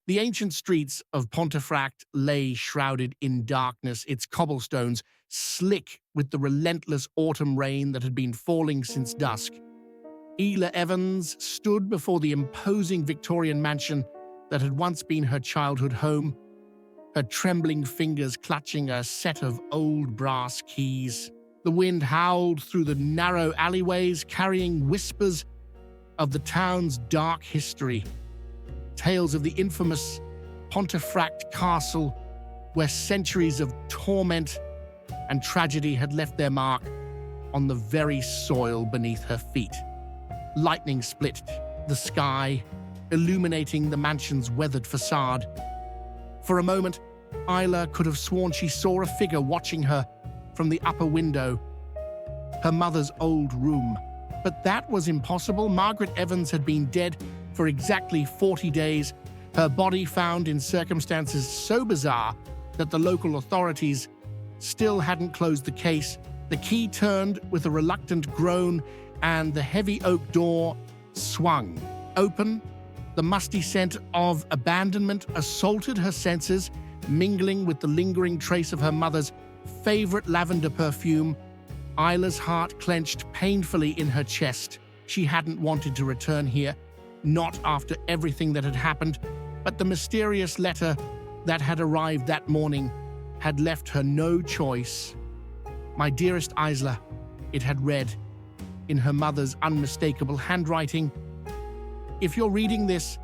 The ancient streets of Pontefract lay shrouded in darkness, its cobblestones slick with the relentless autumn rain that had been falling since dusk. Ela Evans stood before the imposing Victorian mansion that had once been her childhood home, her trembling fingers clutching a set of old brass keys. The wind howled through the narrow alleyways, carrying whispers of the town's dark history. Tales of the infamous Pontefract Castle, where centuries of torment and tragedy had left their mark on the very soil beneath her feet. Lightning split the sky, illuminating the mansion's weathered facade. For a moment, Isla could have sworn she saw a figure watching her from the upper window, her mother's old room. But that was impossible. Margaret Evans had been dead for exactly 40 days, her body found in circumstances so bizarre that the local authorities still hadn't closed the case. The key turned with a reluctant groan, and the heavy oak door swung open. The musty scent of abandonment assaulted her senses, mingling with the lingering trace of her mother's favorite lavender perfume. Isla's heart clenched painfully in her chest. She hadn't wanted to return here, not after everything that had happened, but the mysterious letter that had arrived that morning had left her no choice. "My dearest Isla," it had read, in her mother's unmistakable handwriting. "If you're reading this,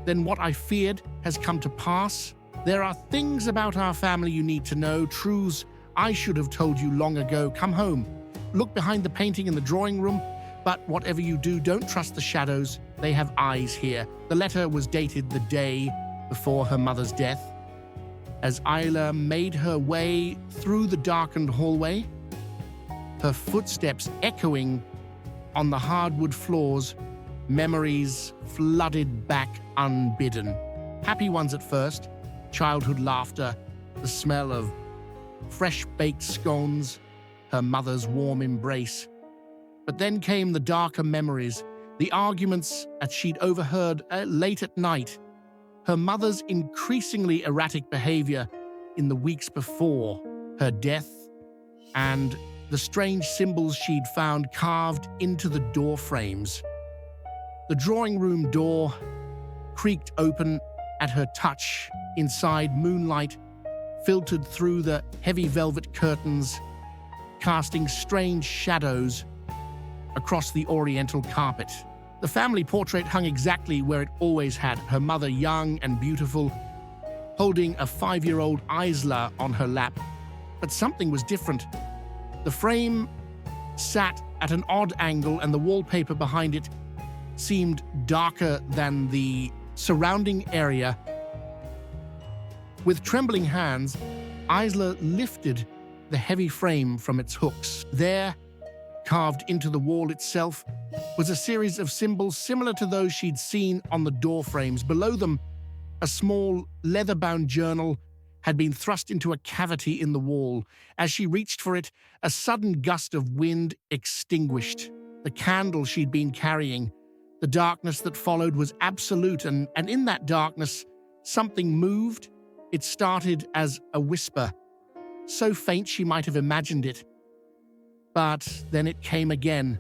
then what I feared has come to pass. There are things about our family you need to know, truths I should have told you long ago. Come home. Look behind the painting in the drawing room, but whatever you do, don't trust the shadows. They have eyes here." The letter was dated the day before her mother's death. As Isla made her way through the darkened hallway, her footsteps echoing on the hardwood floors, memories flooded back unbidden. Happy ones at first, childhood laughter, the smell of fresh-baked scones, her mother's warm embrace. But then came the darker memories, the arguments that she'd overheard late at night, her mother's increasingly erratic behavior in the weeks before her death, and the strange symbols she'd found carved into the door frames. The drawing room door creaked open at her touch. Inside, moonlight filtered through the heavy velvet curtains, casting strange shadows across the oriental carpet. The family portrait hung exactly where it always had, her mother young and beautiful, holding a 5-year-old Isla on her lap. But something was different. The frame sat at an odd angle, and the wallpaper behind it seemed darker than the surrounding area. With trembling hands, Isla lifted the heavy frame from its hooks. There, carved into the wall itself, was a series of symbols similar to those she'd seen on the door frames. Below them, a small leather-bound journal had been thrust into a cavity in the wall. As she reached for it, a sudden gust of wind extinguished the candle she'd been carrying. The darkness that followed was absolute, and in that darkness, something moved. It started as a whisper, so faint she might have imagined it. But then it came again,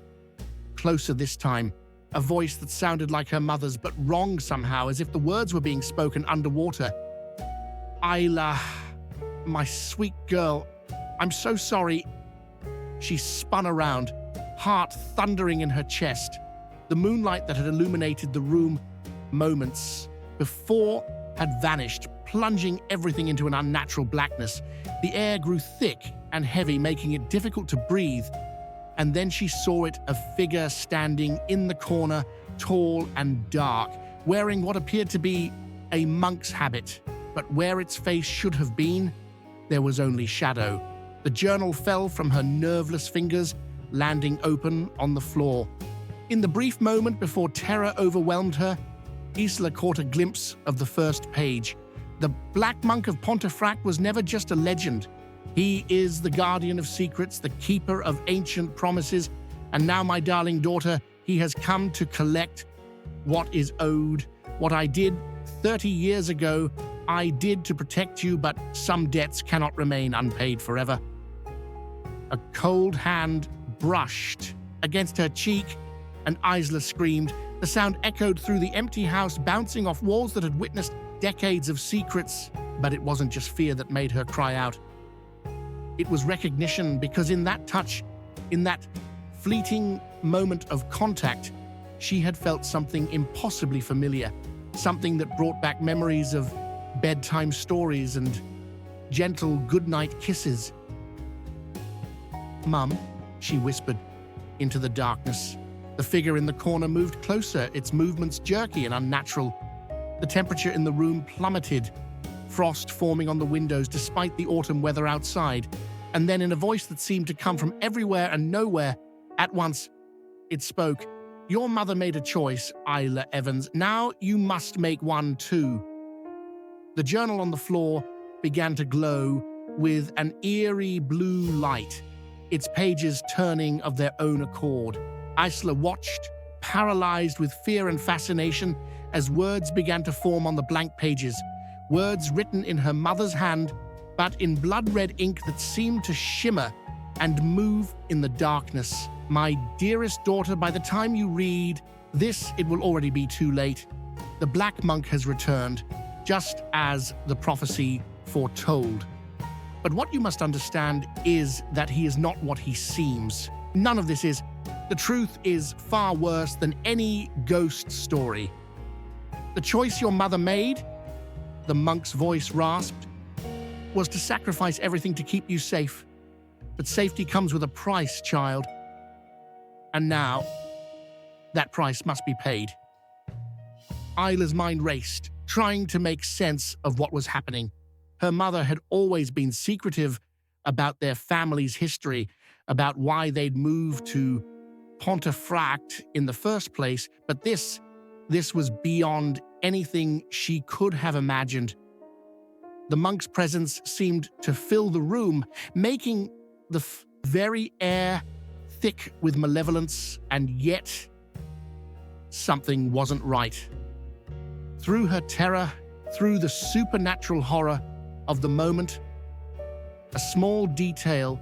closer this time, a voice that sounded like her mother's, but wrong somehow, as if the words were being spoken underwater. "Isla, my sweet girl, I'm so sorry." She spun around, heart thundering in her chest. The moonlight that had illuminated the room moments before had vanished, plunging everything into an unnatural blackness. The air grew thick and heavy, making it difficult to breathe. And then she saw it, a figure standing in the corner, tall and dark, wearing what appeared to be a monk's habit. But where its face should have been, there was only shadow. The journal fell from her nerveless fingers, landing open on the floor. In the brief moment before terror overwhelmed her, Isla caught a glimpse of the first page. The Black Monk of Pontefract was never just a legend. He is the guardian of secrets, the keeper of ancient promises, and now, my darling daughter, he has come to collect what is owed. What I did 30 years ago, I did to protect you, but some debts cannot remain unpaid forever." A cold hand brushed against her cheek, and Isla screamed. The sound echoed through the empty house, bouncing off walls that had witnessed decades of secrets. But it wasn't just fear that made her cry out. It was recognition, because in that touch, in that fleeting moment of contact, she had felt something impossibly familiar, something that brought back memories of bedtime stories and gentle goodnight kisses. "Mum," she whispered into the darkness. The figure in the corner moved closer, its movements jerky and unnatural. The temperature in the room plummeted, frost forming on the windows despite the autumn weather outside. And then, in a voice that seemed to come from everywhere and nowhere at once, it spoke. "Your mother made a choice, Isla Evans. Now you must make one too." The journal on the floor began to glow with an eerie blue light, its pages turning of their own accord. Isla watched, paralyzed with fear and fascination, as words began to form on the blank pages, words written in her mother's hand, but in blood-red ink that seemed to shimmer and move in the darkness. "My dearest daughter, by the time you read this, it will already be too late. The Black Monk has returned, just as the prophecy foretold. But what you must understand is that he is not what he seems. None of this is. The truth is far worse than any ghost story. The choice your mother made," the monk's voice rasped, "was to sacrifice everything to keep you safe. But safety comes with a price, child. And now, that price must be paid." Isla's mind raced, trying to make sense of what was happening. Her mother had always been secretive about their family's history, about why they'd moved to Pontefract in the first place, but this was beyond anything she could have imagined. The monk's presence seemed to fill the room, making the very air thick with malevolence, and yet something wasn't right. Through her terror, through the supernatural horror of the moment, a small detail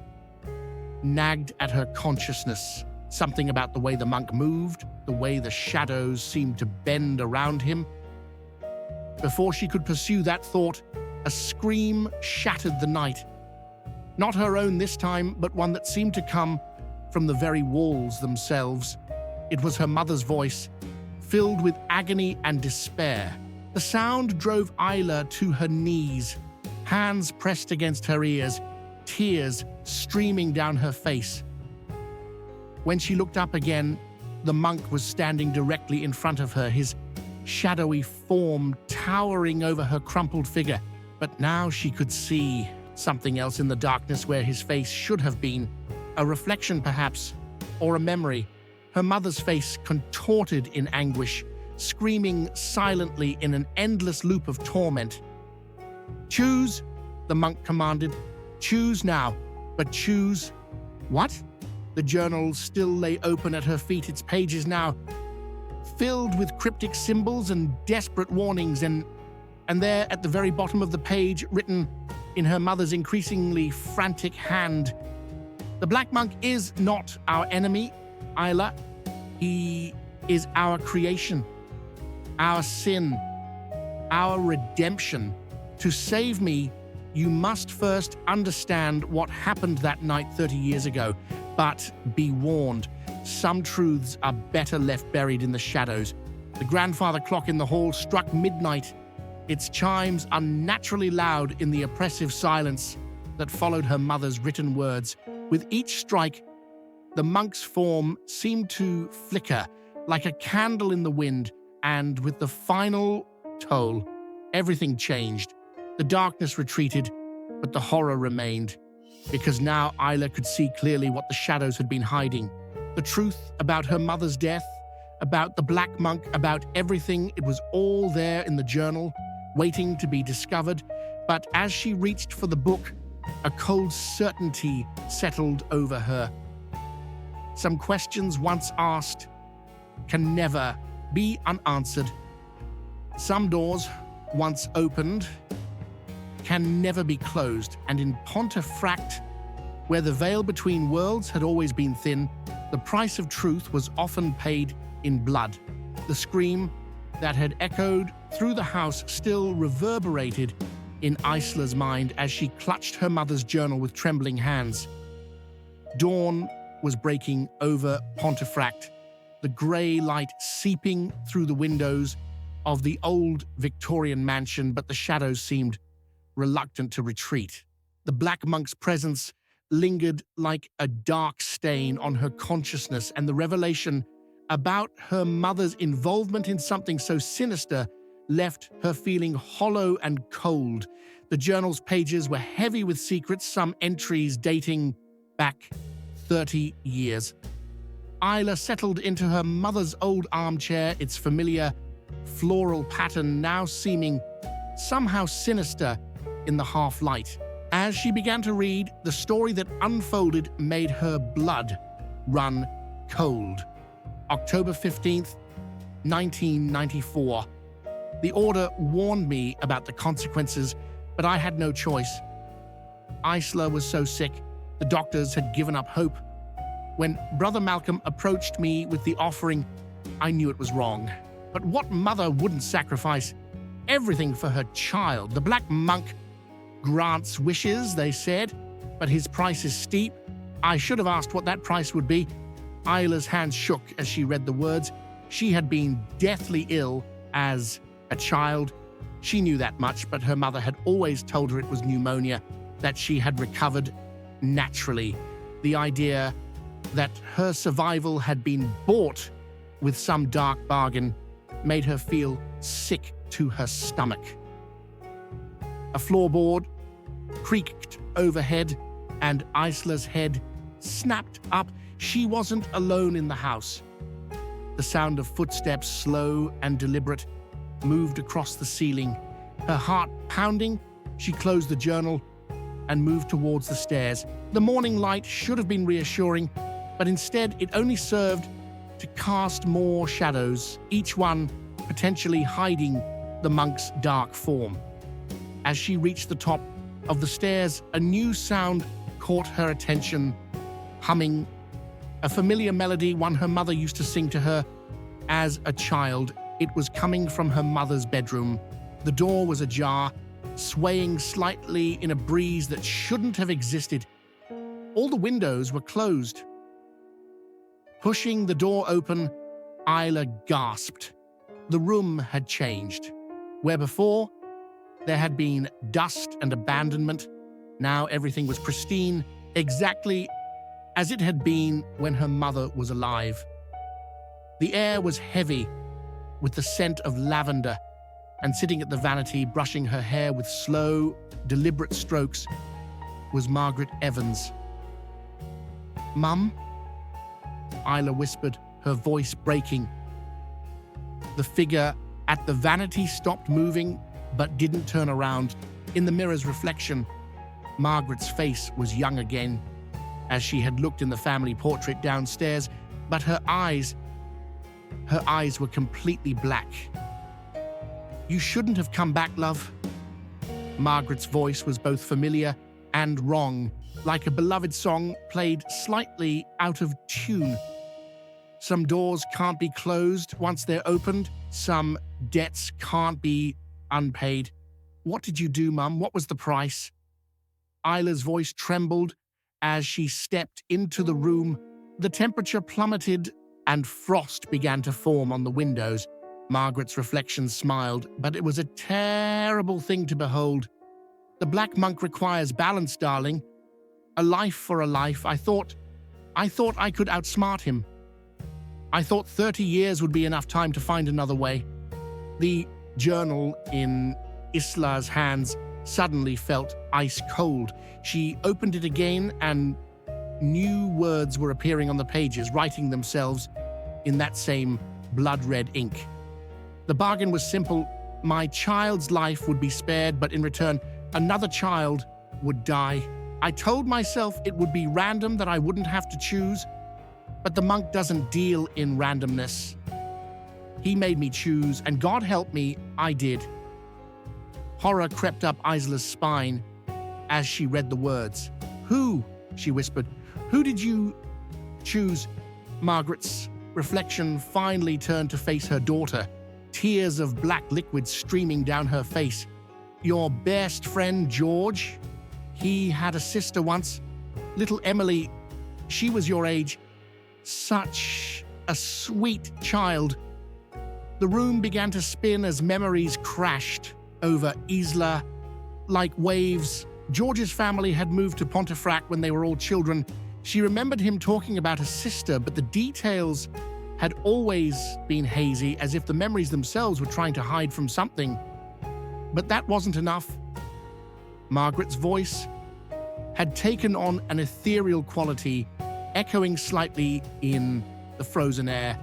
nagged at her consciousness. Something about the way the monk moved, the way the shadows seemed to bend around him. Before she could pursue that thought, a scream shattered the night. Not her own this time, but one that seemed to come from the very walls themselves. It was her mother's voice, filled with agony and despair. The sound drove Isla to her knees, hands pressed against her ears, tears streaming down her face. When she looked up again, the monk was standing directly in front of her, his shadowy form towering over her crumpled figure. But now she could see something else in the darkness where his face should have been. A reflection, perhaps, or a memory. Her mother's face contorted in anguish, screaming silently in an endless loop of torment. "Choose," the monk commanded. "Choose now, but choose..." What? The journal still lay open at her feet, its pages now filled with cryptic symbols and desperate warnings, and there at the very bottom of the page, written in her mother's increasingly frantic hand, "The Black Monk is not our enemy, Isla. He is our creation, our sin, our redemption. To save me, you must first understand what happened that night 30 years ago. But be warned, some truths are better left buried in the shadows." The grandfather clock in the hall struck midnight, its chimes unnaturally loud in the oppressive silence that followed her mother's written words. With each strike, the monk's form seemed to flicker like a candle in the wind, and with the final toll, everything changed. The darkness retreated, but the horror remained. Because now Isla could see clearly what the shadows had been hiding. The truth about her mother's death, about the Black Monk, about everything. It was all there in the journal, waiting to be discovered. But as she reached for the book, a cold certainty settled over her. Some questions once asked can never be unanswered. Some doors once opened, can never be closed, and in Pontefract, where the veil between worlds had always been thin, the price of truth was often paid in blood. The scream that had echoed through the house still reverberated in Isla's mind as she clutched her mother's journal with trembling hands. Dawn was breaking over Pontefract, the grey light seeping through the windows of the old Victorian mansion, but the shadows seemed reluctant to retreat. The Black Monk's presence lingered like a dark stain on her consciousness, and the revelation about her mother's involvement in something so sinister left her feeling hollow and cold. The journal's pages were heavy with secrets, some entries dating back 30 years. Isla settled into her mother's old armchair, its familiar floral pattern now seeming somehow sinister in the half-light. As she began to read, the story that unfolded made her blood run cold. October 15th, 1994. The order warned me about the consequences, but I had no choice. Isla was so sick, the doctors had given up hope. When Brother Malcolm approached me with the offering, I knew it was wrong. But what mother wouldn't sacrifice everything for her child? The Black Monk grants wishes, they said, but his price is steep. I should have asked what that price would be. Isla's hands shook as she read the words. She had been deathly ill as a child. She knew that much, but her mother had always told her it was pneumonia, that she had recovered naturally. The idea that her survival had been bought with some dark bargain made her feel sick to her stomach. A floorboard creaked overhead, and Isla's head snapped up. She wasn't alone in the house. The sound of footsteps, slow and deliberate, moved across the ceiling. Her heart pounding, she closed the journal and moved towards the stairs. The morning light should have been reassuring, but instead it only served to cast more shadows, each one potentially hiding the monk's dark form. As she reached the top of the stairs, a new sound caught her attention, humming, a familiar melody, one her mother used to sing to her as a child. It was coming from her mother's bedroom. The door was ajar, swaying slightly in a breeze that shouldn't have existed. All the windows were closed. Pushing the door open, Isla gasped. The room had changed. Where before there had been dust and abandonment, now everything was pristine, exactly as it had been when her mother was alive. The air was heavy with the scent of lavender, and sitting at the vanity, brushing her hair with slow, deliberate strokes, was Margaret Evans. "Mum?" Isla whispered, her voice breaking. The figure at the vanity stopped moving, but didn't turn around. In the mirror's reflection, Margaret's face was young again, as she had looked in the family portrait downstairs, but her eyes were completely black. "You shouldn't have come back, love." Margaret's voice was both familiar and wrong, like a beloved song played slightly out of tune. Some doors can't be closed once they're opened. Some debts can't be unpaid. "What did you do, Mum? What was the price?" Isla's voice trembled as she stepped into the room. The temperature plummeted and frost began to form on the windows. Margaret's reflection smiled, but it was a terrible thing to behold. "The Black Monk requires balance, darling. A life for a life. I thought I could outsmart him. I thought 30 years would be enough time to find another way." The journal in Isla's hands suddenly felt ice cold. She opened it again, and new words were appearing on the pages, writing themselves in that same blood-red ink. The bargain was simple. My child's life would be spared, but in return, another child would die. I told myself it would be random, that I wouldn't have to choose. But the monk doesn't deal in randomness. He made me choose, and God help me, I did. Horror crept up Isla's spine as she read the words. "Who?" she whispered. "Who did you choose?" Margaret's reflection finally turned to face her daughter, tears of black liquid streaming down her face. "Your best friend, George? He had a sister once. Little Emily, she was your age. Such a sweet child." The room began to spin as memories crashed over Isla like waves. George's family had moved to Pontefract when they were all children. She remembered him talking about a sister, but the details had always been hazy, as if the memories themselves were trying to hide from something. But that wasn't enough. Margaret's voice had taken on an ethereal quality, echoing slightly in the frozen air.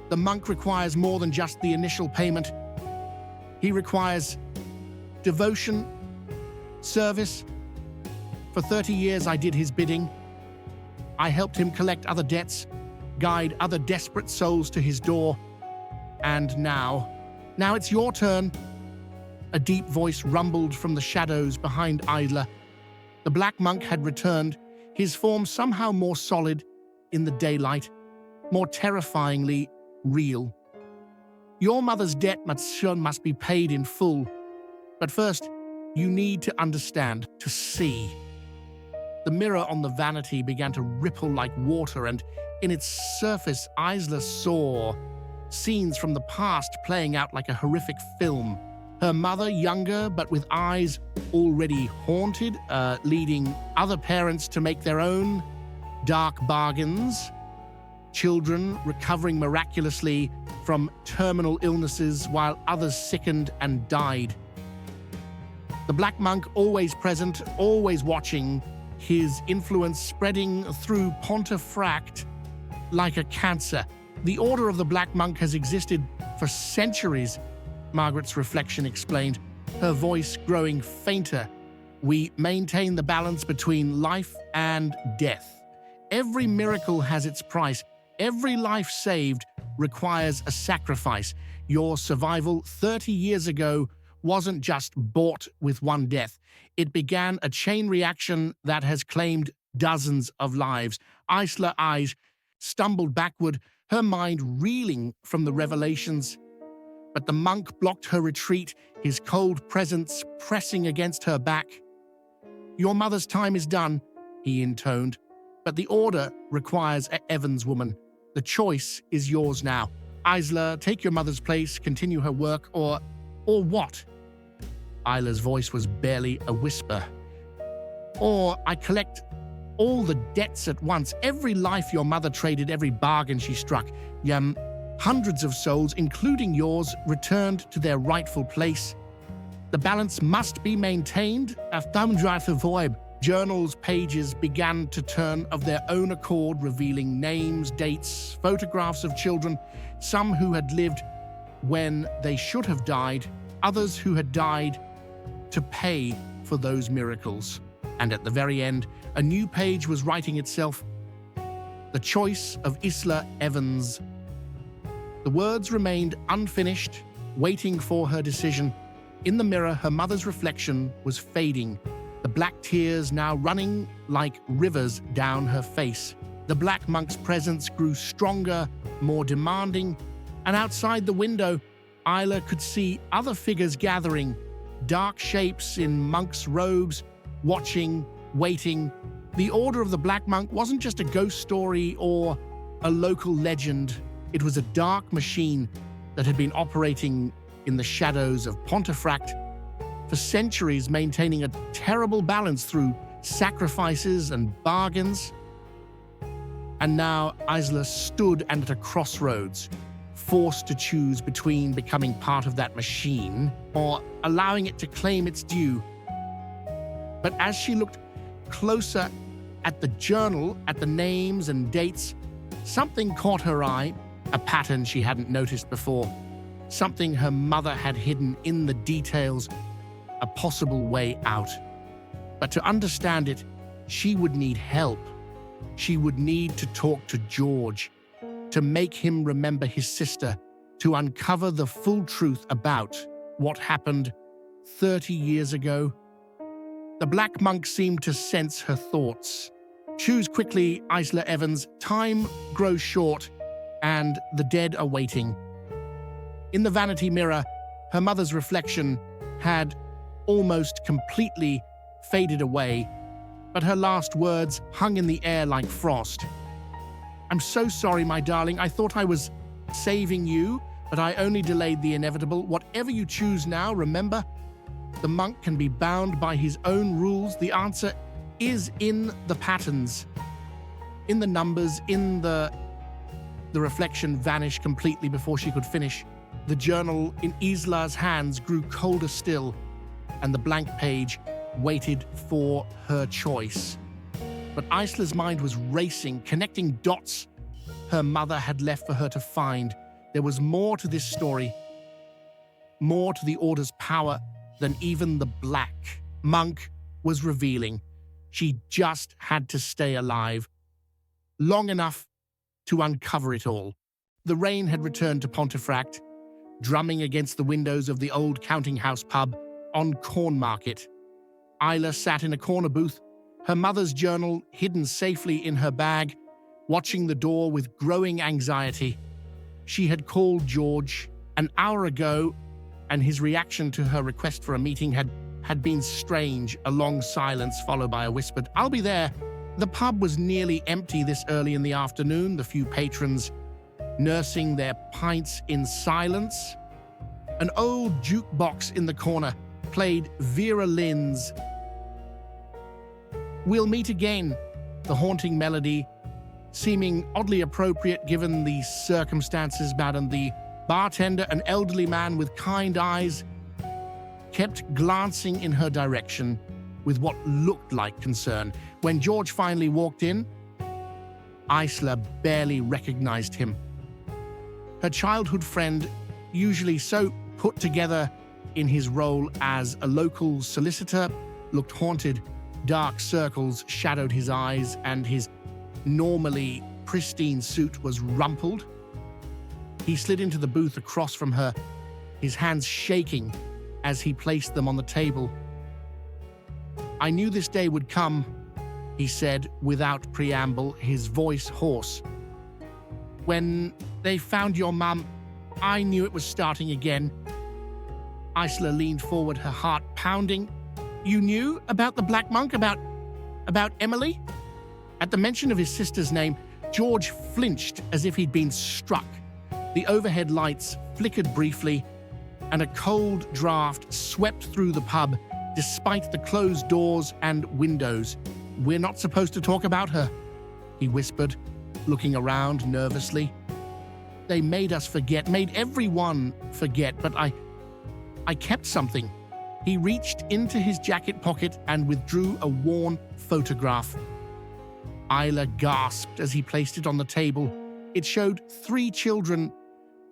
"The monk requires more than just the initial payment. He requires devotion, service. For 30 years I did his bidding. I helped him collect other debts, guide other desperate souls to his door. And now it's your turn." A deep voice rumbled from the shadows behind Isla. The black monk had returned, his form somehow more solid in the daylight, more terrifyingly real. "Your mother's debt must be paid in full. But first, you need to understand, to see." The mirror on the vanity began to ripple like water, and in its surface, Isla saw scenes from the past playing out like a horrific film. Her mother, younger but with eyes already haunted, leading other parents to make their own dark bargains. Children recovering miraculously from terminal illnesses while others sickened and died. The black monk always present, always watching, his influence spreading through Pontefract like a cancer. "The Order of the Black Monk has existed for centuries," Margaret's reflection explained, her voice growing fainter. "We maintain the balance between life and death. Every miracle has its price. Every life saved requires a sacrifice. Your survival 30 years ago wasn't just bought with one death. It began a chain reaction that has claimed dozens of lives." Isla's eyes stumbled backward, her mind reeling from the revelations. But the monk blocked her retreat, his cold presence pressing against her back. "Your mother's time is done," he intoned, "but the order requires an Evans woman. The choice is yours now. Isla, take your mother's place, continue her work, or what?" Isla's voice was barely a whisper. "Or I collect all the debts at once, every life your mother traded, every bargain she struck. Hundreds of souls, including yours, returned to their rightful place. The balance must be maintained." Journals pages began to turn of their own accord, revealing names, dates, photographs of children, some who had lived when they should have died, others who had died to pay for those miracles. And at the very end, a new page was writing itself. The choice of Isla Evans. The words remained unfinished, waiting for her decision. In the mirror, her mother's reflection was fading, the black tears now running like rivers down her face. The black monk's presence grew stronger, more demanding, and outside the window, Isla could see other figures gathering, dark shapes in monks' robes, watching, waiting. The Order of the Black Monk wasn't just a ghost story or a local legend. It was a dark machine that had been operating in the shadows of Pontefract for centuries, maintaining a terrible balance through sacrifices and bargains. And now Isla stood at a crossroads, forced to choose between becoming part of that machine or allowing it to claim its due. But as she looked closer at the journal, at the names and dates, something caught her eye, a pattern she hadn't noticed before, something her mother had hidden in the details, a possible way out. But to understand it, she would need help. She would need to talk to George, to make him remember his sister, to uncover the full truth about what happened 30 years ago. The black monk seemed to sense her thoughts. Choose quickly, Isla Evans. Time grows short, and the dead are waiting. In the vanity mirror, her mother's reflection had almost completely faded away, but her last words hung in the air like frost. I'm so sorry, my darling. I thought I was saving you, but I only delayed the inevitable. Whatever you choose now, remember, the monk can be bound by his own rules. The answer is in the patterns, in the numbers, in the reflection vanished completely before she could finish. The journal in Isla's hands grew colder still, and the blank page waited for her choice. But Isla's mind was racing, connecting dots her mother had left for her to find. There was more to this story, more to the Order's power than even the black monk was revealing. She just had to stay alive long enough to uncover it all. The rain had returned to Pontefract, drumming against the windows of the old counting house pub on Cornmarket. Isla sat in a corner booth, her mother's journal hidden safely in her bag, watching the door with growing anxiety. She had called George an hour ago, and his reaction to her request for a meeting had been strange, a long silence followed by a whispered, "I'll be there." The pub was nearly empty this early in the afternoon, the few patrons nursing their pints in silence. An old jukebox in the corner played Vera Lynn's "We'll Meet Again," the haunting melody seeming oddly appropriate given the circumstances, and the bartender, an elderly man with kind eyes, kept glancing in her direction with what looked like concern. When George finally walked in, Isla barely recognized him. Her childhood friend, usually so put together in his role as a local solicitor, looked haunted. Dark circles shadowed his eyes, and his normally pristine suit was rumpled. He slid into the booth across from her, his hands shaking as he placed them on the table. "I knew this day would come," he said without preamble, his voice hoarse. "When they found your mum, I knew it was starting again." Isla leaned forward, her heart pounding. "You knew about the black monk, about Emily?" At the mention of his sister's name, George flinched as if he'd been struck. The overhead lights flickered briefly, and a cold draft swept through the pub despite the closed doors and windows. "We're not supposed to talk about her," he whispered, looking around nervously. "They made us forget, made everyone forget, but I kept something." He reached into his jacket pocket and withdrew a worn photograph. Isla gasped as he placed it on the table. It showed 3 children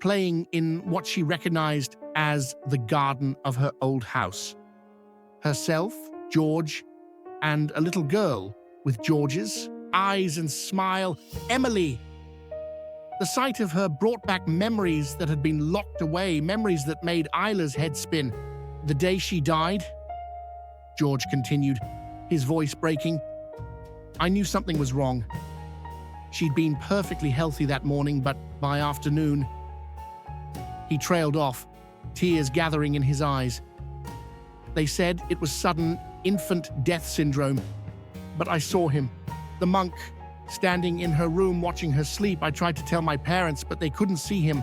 playing in what she recognized as the garden of her old house. Herself, George, and a little girl with George's eyes and smile, Emily. The sight of her brought back memories that had been locked away, memories that made Isla's head spin. "The day she died," George continued, his voice breaking, "I knew something was wrong. She'd been perfectly healthy that morning, but by afternoon..." He trailed off, tears gathering in his eyes. "They said it was sudden infant death syndrome, but I saw him, the monk, standing in her room watching her sleep. I tried to tell my parents, but they couldn't see him.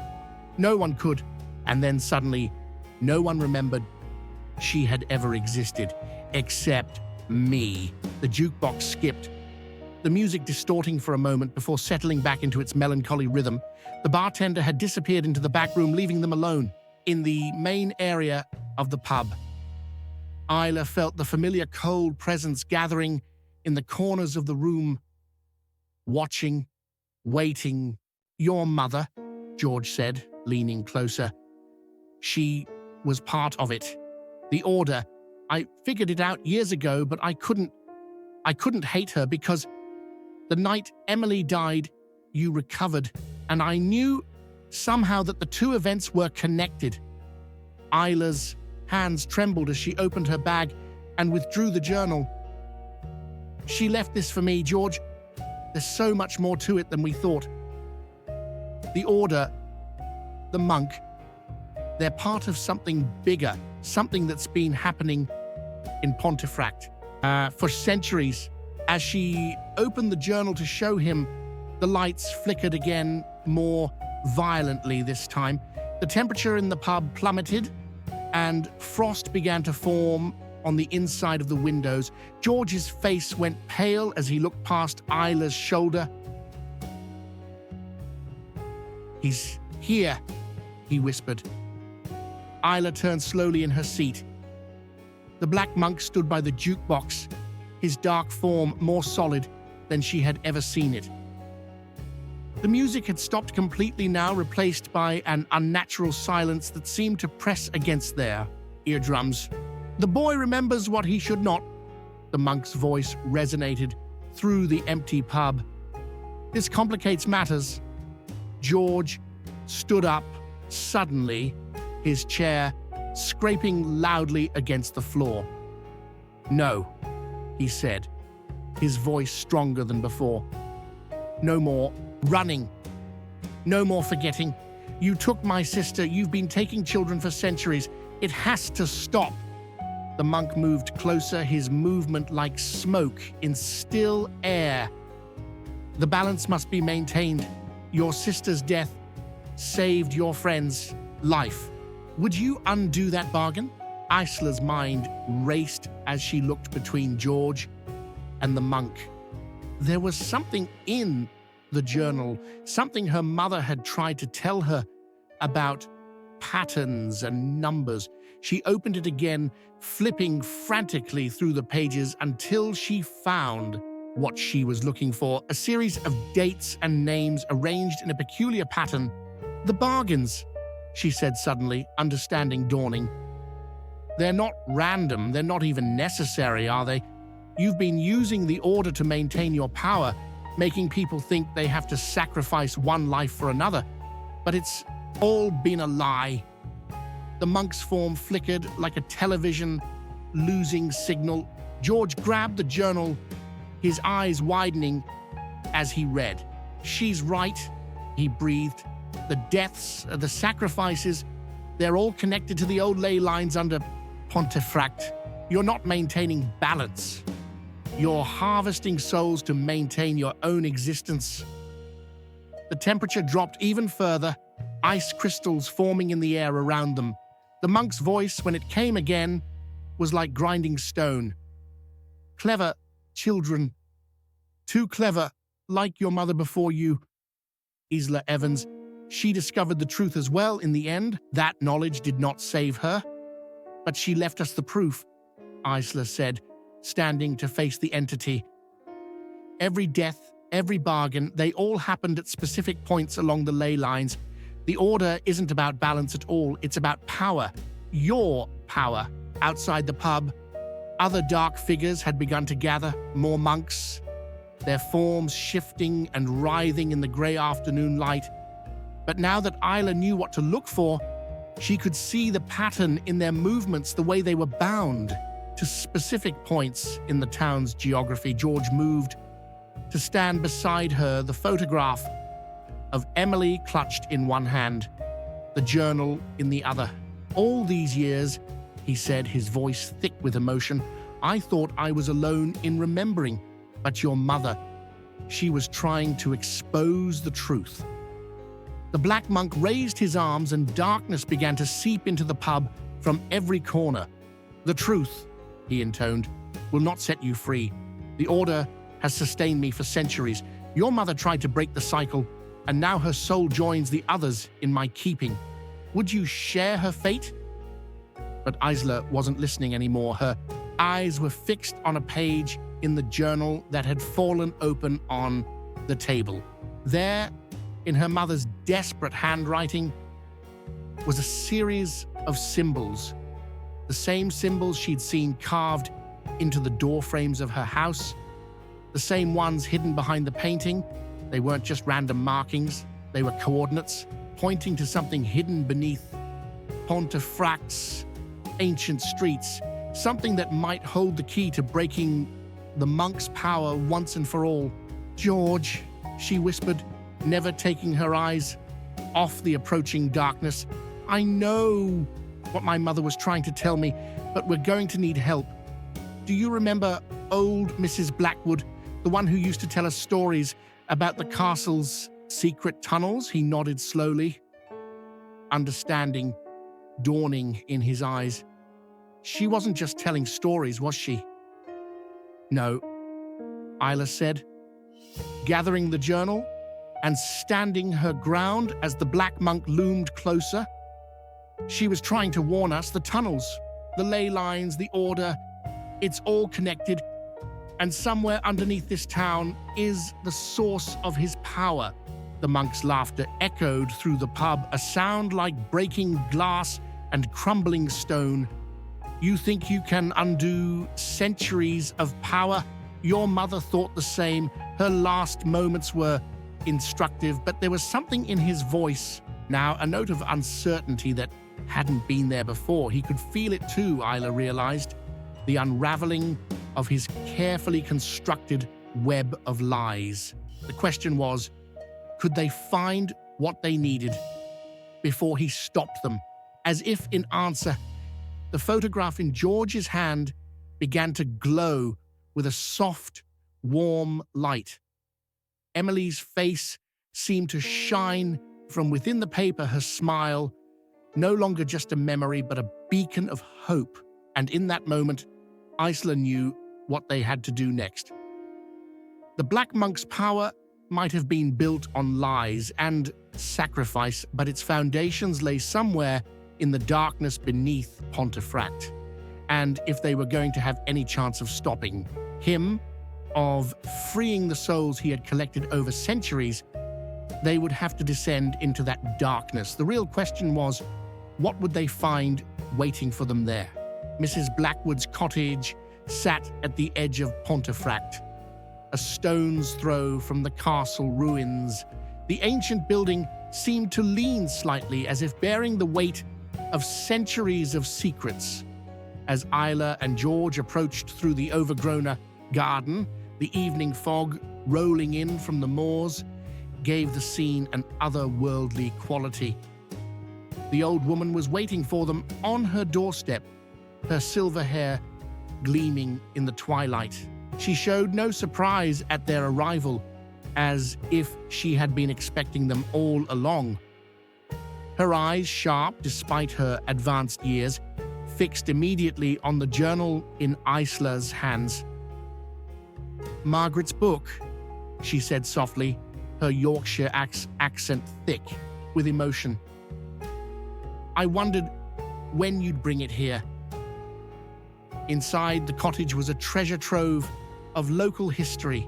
No one could. And then suddenly, no one remembered she had ever existed, except me." The jukebox skipped, the music distorting for a moment before settling back into its melancholy rhythm. The bartender had disappeared into the back room, leaving them alone in the main area of the pub. Isla felt the familiar cold presence gathering in the corners of the room, watching, waiting. "Your mother," George said, leaning closer. "She was part of it. The Order. I figured it out years ago, but I couldn't hate her because the night Emily died, you recovered, and I knew somehow that the two events were connected." Isla's hands trembled as she opened her bag and withdrew the journal. "She left this for me, George. There's so much more to it than we thought. The Order, the monk, they're part of something bigger, something that's been happening in Pontefract for centuries." As she opened the journal to show him, the lights flickered again, more violently this time. The temperature in the pub plummeted, and frost began to form on the inside of the windows. George's face went pale as he looked past Isla's shoulder. "He's here," he whispered. Isla turned slowly in her seat. The black monk stood by the jukebox, his dark form more solid than she had ever seen it. The music had stopped completely now, replaced by an unnatural silence that seemed to press against their eardrums. "The boy remembers what he should not," the monk's voice resonated through the empty pub. "This complicates matters." George stood up suddenly, his chair scraping loudly against the floor. "No," he said, his voice stronger than before. "No more running. No more forgetting. You took my sister. You've been taking children for centuries. It has to stop." The monk moved closer, his movement like smoke in still air. "The balance must be maintained. Your sister's death saved your friend's life. Would you undo that bargain?" Isla's mind raced as she looked between George and the monk. There was something in the journal, something her mother had tried to tell her about patterns and numbers. She opened it again, flipping frantically through the pages until she found what she was looking for, a series of dates and names arranged in a peculiar pattern. "The bargains," she said suddenly, understanding dawning. "They're not random, they're not even necessary, are they? You've been using the Order to maintain your power, making people think they have to sacrifice one life for another. But it's all been a lie." The monk's form flickered like a television losing signal. George grabbed the journal, his eyes widening as he read. "She's right," he breathed. "The deaths, the sacrifices, they're all connected to the old ley lines under Pontefract. You're not maintaining balance. You're harvesting souls to maintain your own existence." The temperature dropped even further, ice crystals forming in the air around them. The monk's voice, when it came again, was like grinding stone. "Clever children. Too clever, like your mother before you. Isla Evans, she discovered the truth as well in the end. That knowledge did not save her. But she left us the proof," Isla said, standing to face the entity. "Every death, every bargain, they all happened at specific points along the ley lines. The Order isn't about balance at all, it's about power. Your power. Outside the pub, other dark figures had begun to gather, more monks, their forms shifting and writhing in the grey afternoon light. But now that Isla knew what to look for, she could see the pattern in their movements, the way they were bound to specific points in the town's geography. George moved to stand beside her, the photograph of Emily clutched in one hand, the journal in the other. "All these years," he said, his voice thick with emotion, "I thought I was alone in remembering. But your mother, she was trying to expose the truth." The black monk raised his arms and darkness began to seep into the pub from every corner. "The truth," he intoned, "will not set you free. The Order has sustained me for centuries. Your mother tried to break the cycle, and now her soul joins the others in my keeping. Would you share her fate?" But Isla wasn't listening anymore. Her eyes were fixed on a page in the journal that had fallen open on the table. There, in her mother's desperate handwriting, was a series of symbols. The same symbols she'd seen carved into the door frames of her house. The same ones hidden behind the painting. They weren't just random markings. They were coordinates, pointing to something hidden beneath Pontefract's ancient streets, something that might hold the key to breaking the monk's power once and for all. "George," she whispered, never taking her eyes off the approaching darkness. "I know what my mother was trying to tell me, but we're going to need help. Do you remember old Mrs. Blackwood, the one who used to tell us stories about the castle's secret tunnels?" He nodded slowly, understanding dawning in his eyes. "She wasn't just telling stories, was she?" "No," Isla said, gathering the journal and standing her ground as the black monk loomed closer. "She was trying to warn us. The tunnels, the ley lines, the order, it's all connected. And somewhere underneath this town is the source of his power." The monk's laughter echoed through the pub, a sound like breaking glass and crumbling stone. "You think you can undo centuries of power? Your mother thought the same. Her last moments were instructive, but there was something in his voice now, a note of uncertainty that hadn't been there before. He could feel it too, Isla realized, the unraveling of his carefully constructed web of lies. The question was, could they find what they needed before he stopped them? As if in answer, the photograph in George's hand began to glow with a soft, warm light. Emily's face seemed to shine from within the paper, her smile, no longer just a memory, but a beacon of hope. And in that moment, Isla knew what they had to do next. The Black Monk's power might have been built on lies and sacrifice, but its foundations lay somewhere in the darkness beneath Pontefract. And if they were going to have any chance of stopping him, of freeing the souls he had collected over centuries, they would have to descend into that darkness. The real question was, what would they find waiting for them there? Mrs. Blackwood's cottage sat at the edge of Pontefract, a stone's throw from the castle ruins. The ancient building seemed to lean slightly, as if bearing the weight of centuries of secrets. As Isla and George approached through the overgrown garden, the evening fog rolling in from the moors gave the scene an otherworldly quality. The old woman was waiting for them on her doorstep, her silver hair gleaming in the twilight. She showed no surprise at their arrival, as if she had been expecting them all along. Her eyes, sharp despite her advanced years, fixed immediately on the journal in Isla's hands. "Margaret's book," she said softly, her Yorkshire accent thick with emotion. "I wondered when you'd bring it here." Inside the cottage was a treasure trove of local history.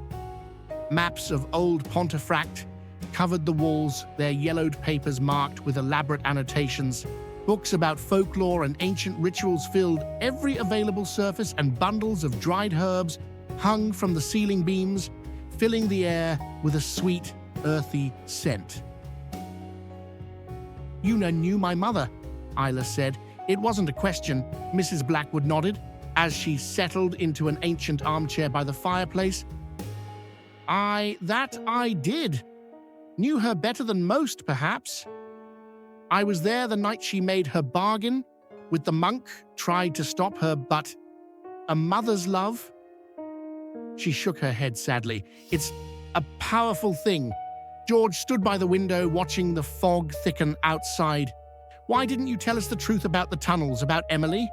Maps of old Pontefract covered the walls, their yellowed papers marked with elaborate annotations. Books about folklore and ancient rituals filled every available surface, and bundles of dried herbs hung from the ceiling beams, filling the air with a sweet, earthy scent. "You knew my mother," Isla said. "It wasn't a question." Mrs. Blackwood nodded as she settled into an ancient armchair by the fireplace. I did. Knew her better than most, perhaps. I was there the night she made her bargain with the monk, tried to stop her, but a mother's love?" She shook her head sadly. "It's a powerful thing." George stood by the window, watching the fog thicken outside. "Why didn't you tell us the truth about the tunnels, about Emily?"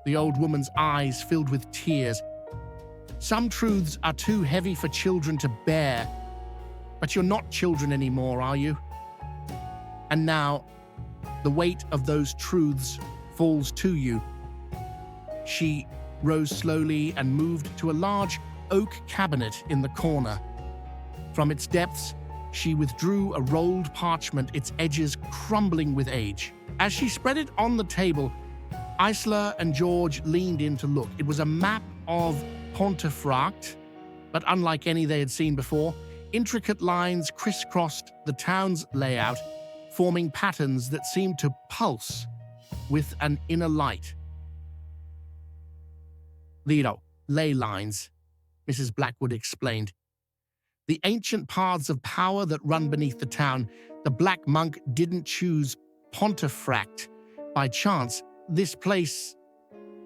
The old woman's eyes filled with tears. "Some truths are too heavy for children to bear. But you're not children anymore, are you? And now, the weight of those truths falls to you." She rose slowly and moved to a large oak cabinet in the corner. From its depths, she withdrew a rolled parchment, its edges crumbling with age. As she spread it on the table, Isla and George leaned in to look. It was a map of Pontefract, but unlike any they had seen before. Intricate lines crisscrossed the town's layout, forming patterns that seemed to pulse with an inner light. ley lines, Mrs. Blackwood explained. The ancient paths of power that run beneath the town. The Black Monk didn't choose Pontefract by chance. This place,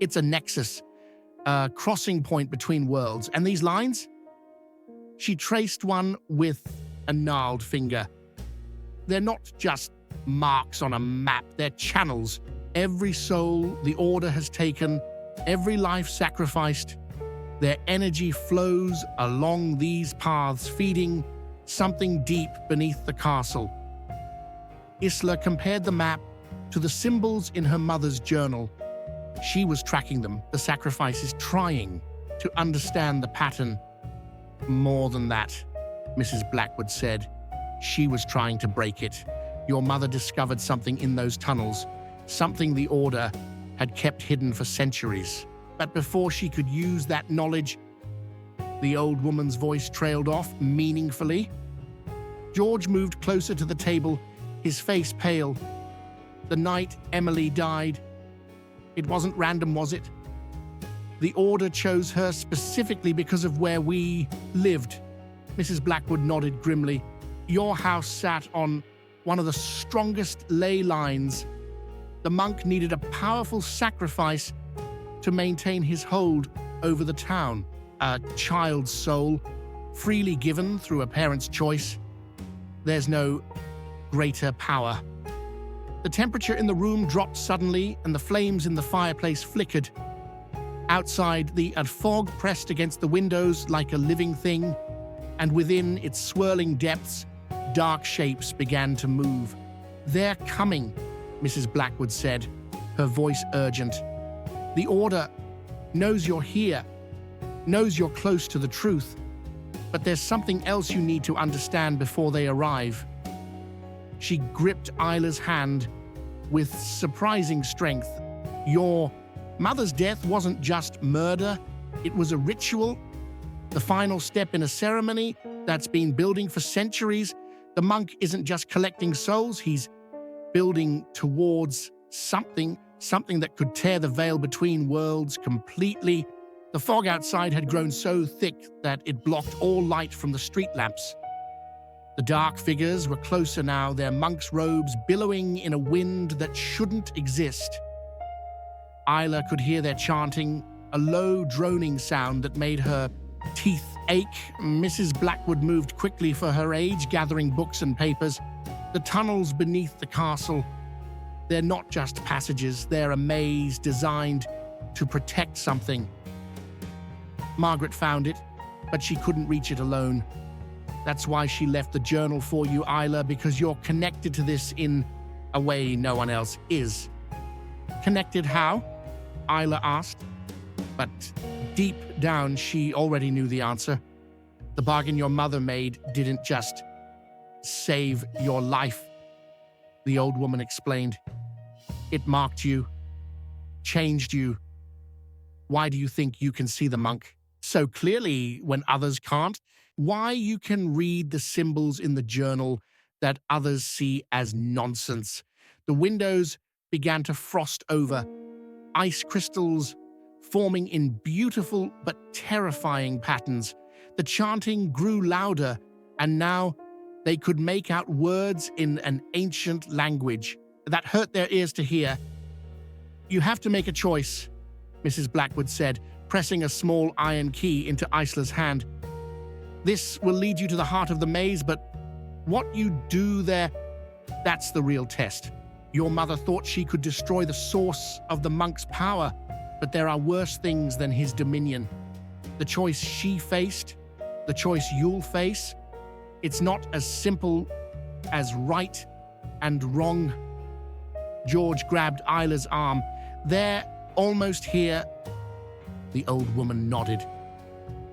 it's a nexus, a crossing point between worlds. And these lines? She traced one with a gnarled finger. They're not just marks on a map, they're channels. Every soul the Order has taken, every life sacrificed, their energy flows along these paths, feeding something deep beneath the castle. Isla compared the map to the symbols in her mother's journal. She was tracking them, the sacrifices, trying to understand the pattern. More than that, Mrs. Blackwood said. She was trying to break it. Your mother discovered something in those tunnels, something the Order had kept hidden for centuries. But before she could use that knowledge, the old woman's voice trailed off meaningfully. George moved closer to the table, his face pale. The night Emily died, it wasn't random, was it? The Order chose her specifically because of where we lived. Mrs. Blackwood nodded grimly. Your house sat on one of the strongest ley lines. The monk needed a powerful sacrifice to maintain his hold over the town. A child's soul, freely given through a parent's choice. There's no greater power. The temperature in the room dropped suddenly, and the flames in the fireplace flickered. Outside, the fog pressed against the windows like a living thing, and within its swirling depths, dark shapes began to move. They're coming, Mrs. Blackwood said, her voice urgent. The Order knows you're here, knows you're close to the truth, but there's something else you need to understand before they arrive. She gripped Isla's hand with surprising strength. Your mother's death wasn't just murder, it was a ritual, the final step in a ceremony that's been building for centuries. The monk isn't just collecting souls, he's building towards something that could tear the veil between worlds completely. The fog outside had grown so thick that it blocked all light from the street lamps. The dark figures were closer now, their monks' robes billowing in a wind that shouldn't exist. Isla could hear their chanting, a low droning sound that made her teeth ache. Mrs. Blackwood moved quickly for her age, gathering books and papers. The tunnels beneath the castle, they're not just passages, they're a maze designed to protect something. Margaret found it, but she couldn't reach it alone. That's why she left the journal for you, Isla, because you're connected to this in a way no one else is. Connected how? Isla asked. But deep down, she already knew the answer. The bargain your mother made didn't just save your life, the old woman explained. It marked you, changed you. Why do you think you can see the monk so clearly when others can't? Why you can read the symbols in the journal that others see as nonsense? The windows began to frost over, ice crystals forming in beautiful but terrifying patterns. The chanting grew louder, and now they could make out words in an ancient language that hurt their ears to hear. You have to make a choice, Mrs. Blackwood said, pressing a small iron key into Isla's hand. This will lead you to the heart of the maze, but what you do there, that's the real test. Your mother thought she could destroy the source of the monk's power, but there are worse things than his dominion. The choice she faced, the choice you'll face, it's not as simple as right and wrong. George grabbed Isla's arm. They're almost here. The old woman nodded.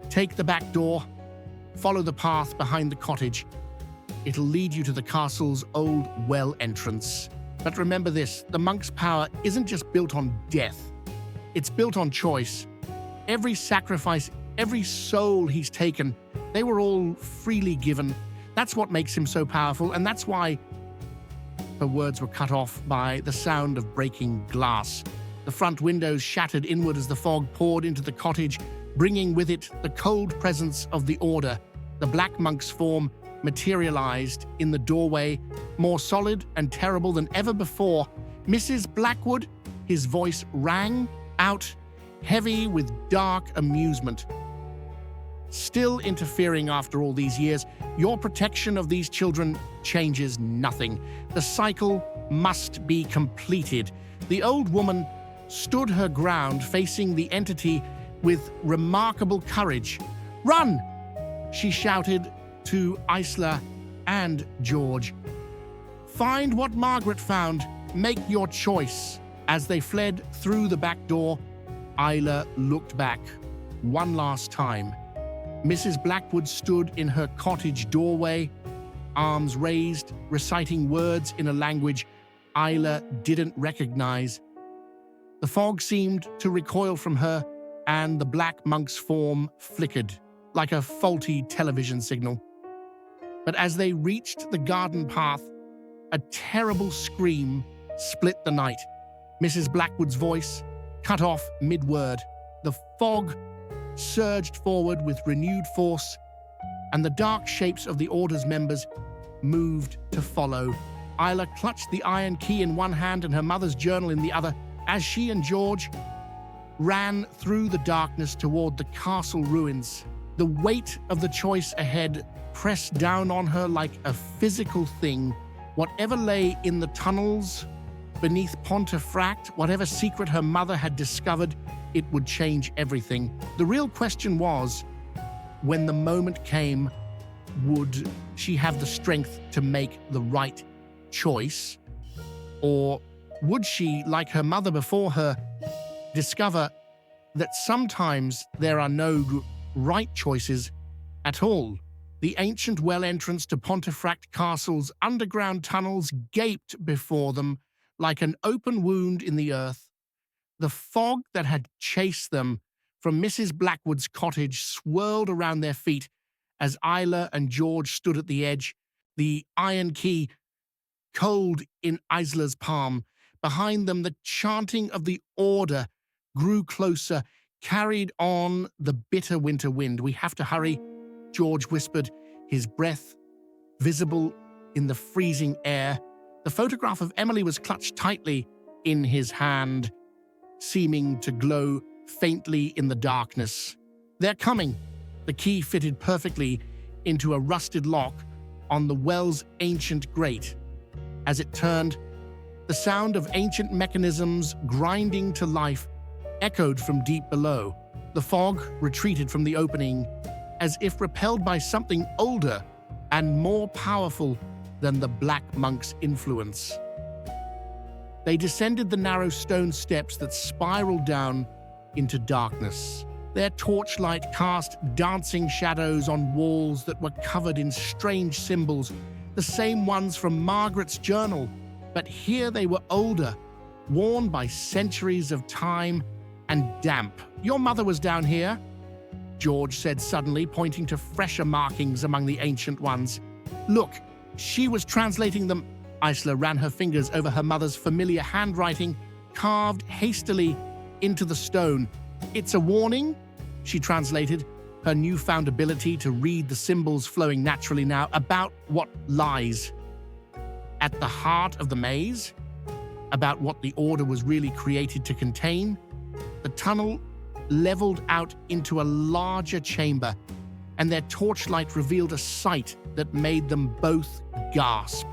Take the back door. Follow the path behind the cottage. It'll lead you to the castle's old well entrance. But remember this, the monk's power isn't just built on death. It's built on choice. Every sacrifice, every soul he's taken, they were all freely given. That's what makes him so powerful, and that's why her words were cut off by the sound of breaking glass. The front windows shattered inward as the fog poured into the cottage, bringing with it the cold presence of the Order. The Black Monk's form materialized in the doorway, more solid and terrible than ever before. "Mrs. Blackwood," his voice rang out, heavy with dark amusement. "Still interfering after all these years. Your protection of these children changes nothing. The cycle must be completed." The old woman stood her ground, facing the entity with remarkable courage. "Run!" she shouted to Isla and George. "Find what Margaret found. Make your choice." As they fled through the back door, Isla looked back one last time. Mrs. Blackwood stood in her cottage doorway, arms raised, reciting words in a language Isla didn't recognize. The fog seemed to recoil from her, and the Black Monk's form flickered like a faulty television signal. But as they reached the garden path, a terrible scream split the night. Mrs. Blackwood's voice cut off mid-word. The fog surged forward with renewed force, and the dark shapes of the Order's members moved to follow. Isla clutched the iron key in one hand and her mother's journal in the other as she and George ran through the darkness toward the castle ruins. The weight of the choice ahead pressed down on her like a physical thing. Whatever lay in the tunnels beneath Pontefract, whatever secret her mother had discovered, it would change everything. The real question was, when the moment came, would she have the strength to make the right choice? Or would she, like her mother before her, discover that sometimes there are no right choices at all? The ancient well entrance to Pontefract Castle's underground tunnels gaped before them like an open wound in the earth. The fog that had chased them from Mrs. Blackwood's cottage swirled around their feet as Isla and George stood at the edge, the iron key cold in Isla's palm. Behind them, the chanting of the Order grew closer, carried on the bitter winter wind. "We have to hurry," George whispered, his breath visible in the freezing air. The photograph of Emily was clutched tightly in his hand, seeming to glow faintly in the darkness. "They're coming." The key fitted perfectly into a rusted lock on the well's ancient grate. As it turned, the sound of ancient mechanisms grinding to life echoed from deep below. The fog retreated from the opening, as if repelled by something older and more powerful than the Black Monk's influence. They descended the narrow stone steps that spiraled down into darkness. Their torchlight cast dancing shadows on walls that were covered in strange symbols, the same ones from Margaret's journal, but here they were older, worn by centuries of time and damp. "Your mother was down here," George said suddenly, pointing to fresher markings among the ancient ones. "Look, she was translating them." Isla ran her fingers over her mother's familiar handwriting, carved hastily into the stone. "It's a warning," she translated, her newfound ability to read the symbols flowing naturally now, "about what lies at the heart of the maze, about what the Order was really created to contain." The tunnel leveled out into a larger chamber, and their torchlight revealed a sight that made them both gasp.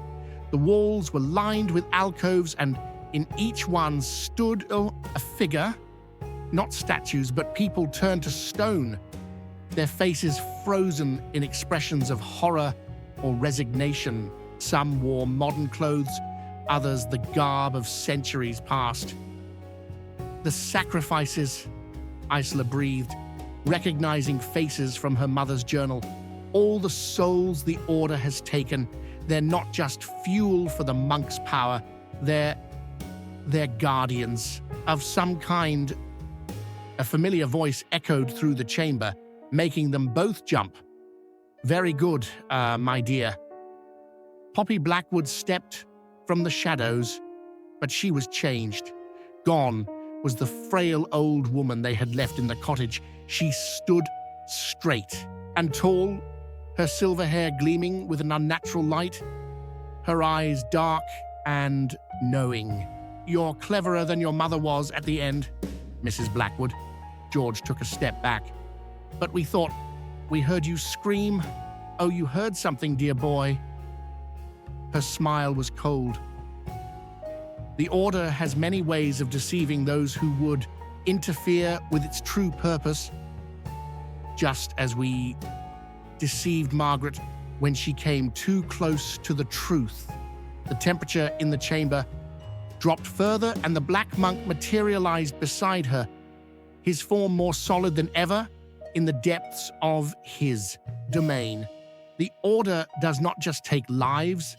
The walls were lined with alcoves, and in each one stood a figure, not statues, but people turned to stone, their faces frozen in expressions of horror or resignation. Some wore modern clothes, others the garb of centuries past. "The sacrifices," Isla breathed, recognizing faces from her mother's journal. "All the souls the Order has taken. They're not just fuel for the monk's power. They're guardians of some kind." A familiar voice echoed through the chamber, making them both jump. "Very good, my dear." Poppy Blackwood stepped from the shadows, but she was changed. Gone, was the frail old woman they had left in the cottage. She stood straight and tall, her silver hair gleaming with an unnatural light, her eyes dark and knowing. "You're cleverer than your mother was at the end, Mrs. Blackwood." George took a step back. "But we thought we heard you scream." "Oh, you heard something, dear boy." Her smile was cold. "The Order has many ways of deceiving those who would interfere with its true purpose, just as we deceived Margaret when she came too close to the truth." The temperature in the chamber dropped further, and the black monk materialized beside her, his form more solid than ever in the depths of his domain. "The Order does not just take lives,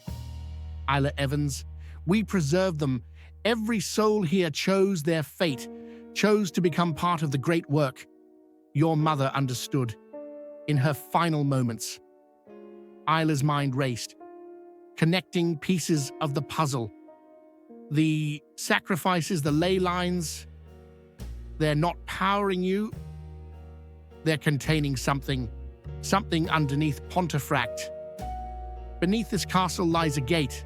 Isla Evans. We preserve them. Every soul here chose their fate, chose to become part of the great work. Your mother understood. In her final moments." Isla's mind raced, connecting pieces of the puzzle. The sacrifices, the ley lines, they're not powering you. They're containing something underneath Pontefract. "Beneath this castle lies a gate,"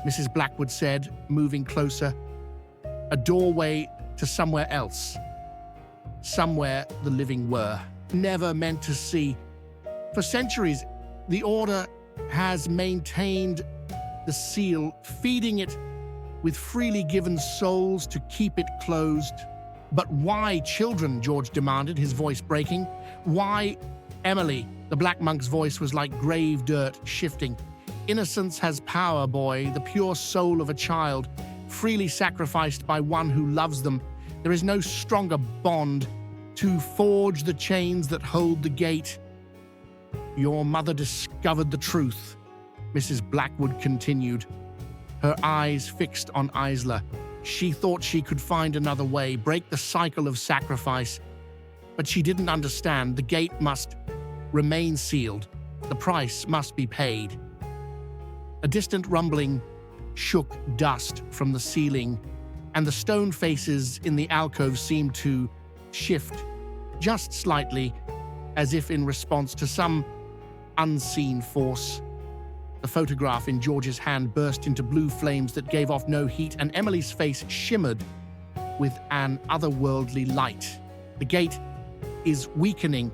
Mrs. Blackwood said, moving closer. "A doorway to somewhere else. Somewhere the living were never meant to see. For centuries, the Order has maintained the seal, feeding it with freely given souls to keep it closed." "But why children?" George demanded, his voice breaking. "Why, Emily?" The black monk's voice was like grave dirt, shifting. "Innocence has power, boy, the pure soul of a child, freely sacrificed by one who loves them. There is no stronger bond to forge the chains that hold the gate." "Your mother discovered the truth," Mrs. Blackwood continued, her eyes fixed on Isla. "She thought she could find another way, break the cycle of sacrifice. But she didn't understand. The gate must remain sealed. The price must be paid." A distant rumbling shook dust from the ceiling, and the stone faces in the alcove seemed to shift just slightly, as if in response to some unseen force. The photograph in George's hand burst into blue flames that gave off no heat, and Emily's face shimmered with an otherworldly light. "The gate is weakening,"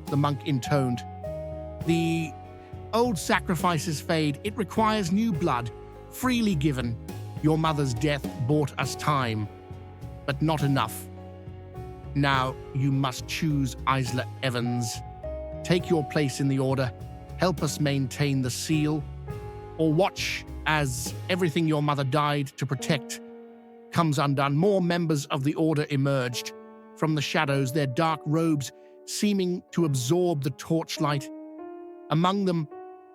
the monk intoned. "The old sacrifices fade. It requires new blood, freely given. Your mother's death bought us time, but not enough. Now you must choose, Isla Evans. Take your place in the Order, help us maintain the seal, or watch as everything your mother died to protect comes undone." More members of the Order emerged from the shadows, their dark robes seeming to absorb the torchlight. Among them,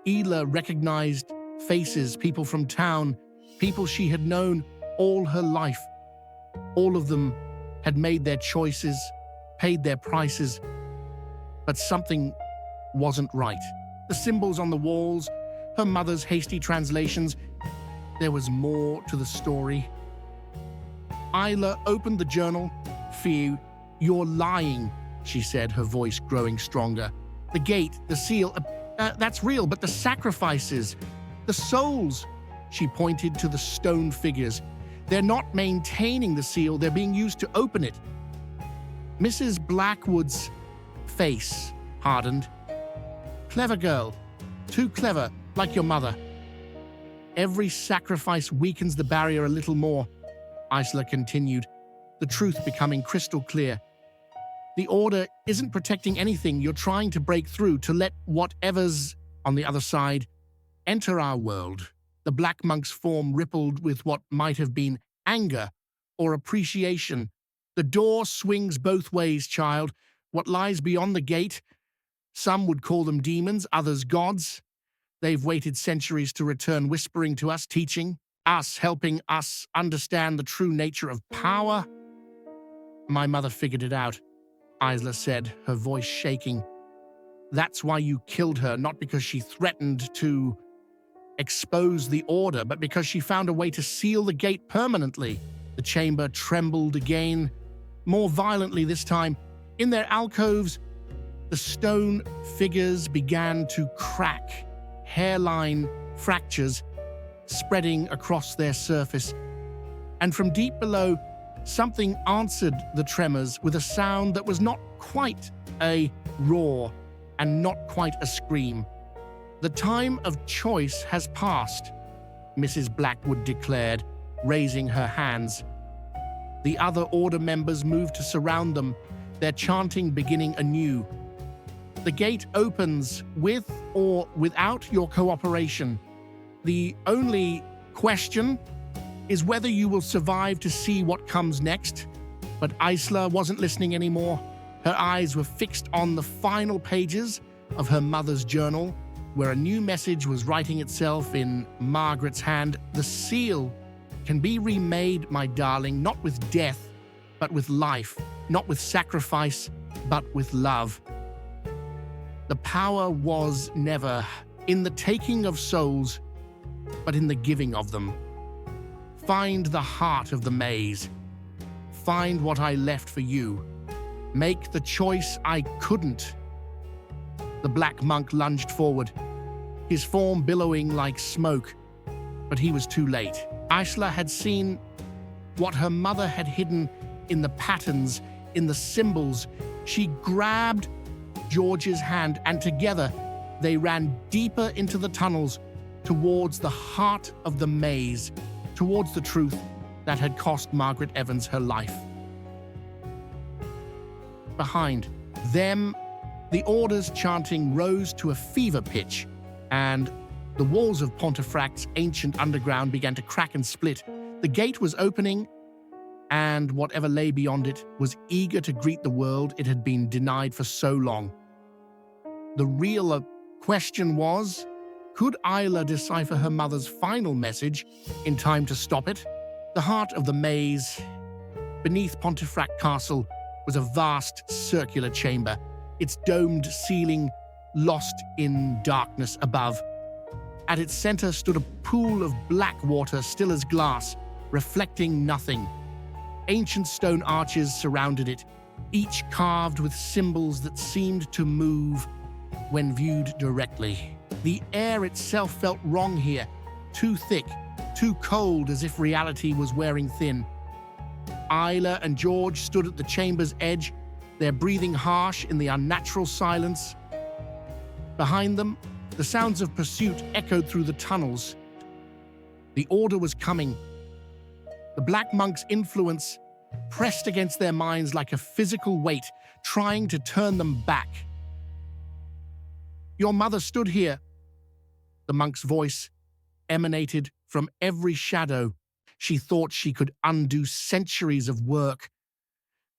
Ela recognized faces, people from town, people she had known all her life. All of them had made their choices, paid their prices, but something wasn't right. The symbols on the walls, her mother's hasty translations, there was more to the story. Isla opened the journal. "Phew, you're lying," she said, her voice growing stronger. "The gate, the seal, that's real, but the sacrifices, the souls," she pointed to the stone figures. "They're not maintaining the seal, they're being used to open it." Mrs. Blackwood's face hardened. "Clever girl, too clever, like your mother." "Every sacrifice weakens the barrier a little more," Isla continued, the truth becoming crystal clear. "The Order isn't protecting anything. You're trying to break through, to let whatever's on the other side enter our world." The black monk's form rippled with what might have been anger or appreciation. "The door swings both ways, child. What lies beyond the gate, some would call them demons, others gods. They've waited centuries to return, whispering to us, teaching us, helping us understand the true nature of power." "My mother figured it out," Isla said, her voice shaking. "That's why you killed her, not because she threatened to expose the Order, but because she found a way to seal the gate permanently." The chamber trembled again, more violently this time. In their alcoves, the stone figures began to crack, hairline fractures spreading across their surface. And from deep below, something answered the tremors with a sound that was not quite a roar and not quite a scream. "The time of choice has passed," Mrs. Blackwood declared, raising her hands. The other order members moved to surround them, their chanting beginning anew. "The gate opens with or without your cooperation. The only question is whether you will survive to see what comes next." But Isla wasn't listening anymore. Her eyes were fixed on the final pages of her mother's journal, where a new message was writing itself in Margaret's hand. "The seal can be remade, my darling, not with death, but with life, not with sacrifice, but with love. The power was never in the taking of souls, but in the giving of them. Find the heart of the maze. Find what I left for you. Make the choice I couldn't." The black monk lunged forward, his form billowing like smoke, but he was too late. Isla had seen what her mother had hidden in the patterns, in the symbols. She grabbed George's hand, and together they ran deeper into the tunnels, towards the heart of the maze, towards the truth that had cost Margaret Evans her life. Behind them, the order's chanting rose to a fever pitch, and the walls of Pontefract's ancient underground began to crack and split. The gate was opening, and whatever lay beyond it was eager to greet the world it had been denied for so long. The real question was, could Isla decipher her mother's final message in time to stop it? The heart of the maze, beneath Pontefract Castle, was a vast circular chamber, its domed ceiling lost in darkness above. At its center stood a pool of black water, still as glass, reflecting nothing. Ancient stone arches surrounded it, each carved with symbols that seemed to move when viewed directly. The air itself felt wrong here, too thick, too cold, as if reality was wearing thin. Isla and George stood at the chamber's edge, their breathing harsh in the unnatural silence. Behind them, the sounds of pursuit echoed through the tunnels. The order was coming. The black monk's influence pressed against their minds like a physical weight, trying to turn them back. "Your mother stood here." The monk's voice emanated from every shadow. She thought she could undo centuries of work.